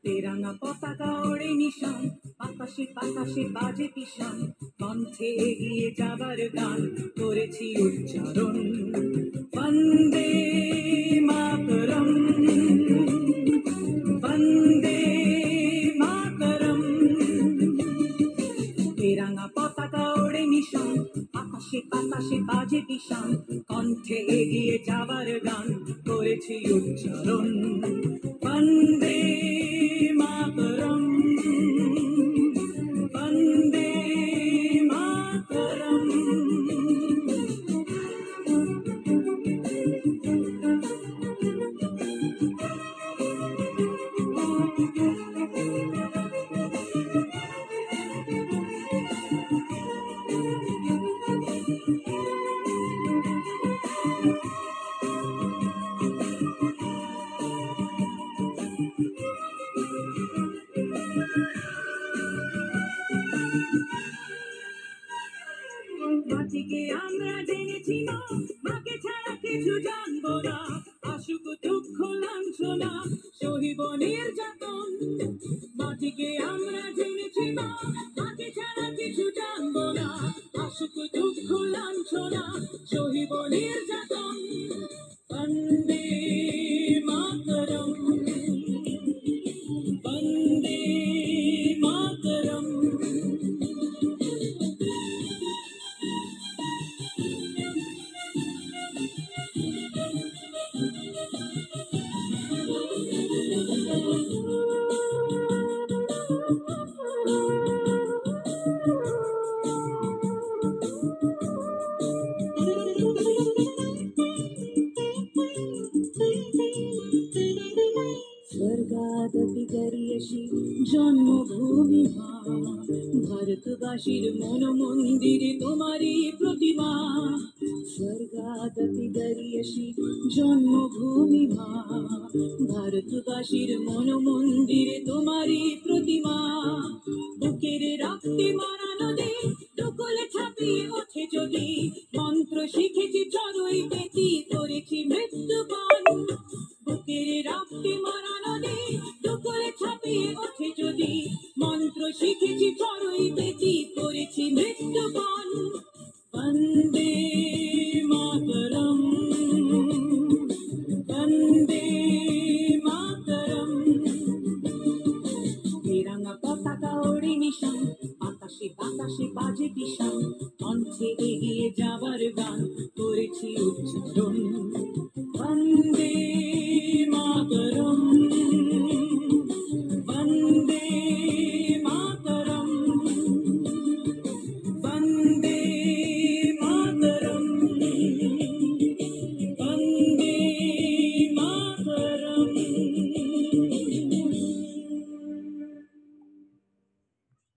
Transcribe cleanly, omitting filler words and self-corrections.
তেরাঙা পতাকা ওড়ে নিশান, আকাশে বাতাসে বাজে পিশান, কণ্ঠে এগিয়ে যাবার গান করেছি উচ্চারণ। বন্দে মাতরম, বন্দে মাতরম। তেরাঙা পতাকা ওড়ে নিশান, আকাশে বাতাসে বাজে পিশান, কণ্ঠে এগিয়ে যাবার গান করেছি উচ্চারণ। বন্দে মাতরম, বন্দে মাতরম। মাটিকে আমরা জেনেছি না, মাকে ছাড়া কিছু জানবো না। আসুক দুঃখ লাঞ্ছনা, সহিব নির্যাতন। মাটিকে আমরা জেনেছি না, মাকে ছাড়া কিছু জানবো না। আসুক দুঃখ লাঞ্ছনা, সহিব নির্যাতন। বন্দে মাতরম, বন্দে মাতরম। স্বর্গাদপি গরিয়সী জন্মভূমি মা, ভারতবাসীর মন মন্দিরে তোমারই প্রতিমা। স্বর্গাদপি গরিয়সী জন্মভূমি মা, ভারতবাসীর মন মন্দিরে তোমারই প্রতিমা। বুকের রক্তে মারা নদী টুকুলে ছাপিয়ে ওঠে যদি, মন্ত্র শিখেছি চড়ুই বেতি করেছি মৃত্যুপান। বুকের রক্তে মারা নদী টুকুলে ছাপিয়ে ওঠে যদি, মন্ত্র শিখেছি চড়ুই বেতি করেছি মৃত্যুপান। বন্দে মাতরম, বন্দে মাতরম। তেরাঙা পতাকা ওড়ে নিশান, আকাশে বাতাসে বাজে পিশান, কণ্ঠে এগিয়ে যাবার গান করেছি উচ্চারণ।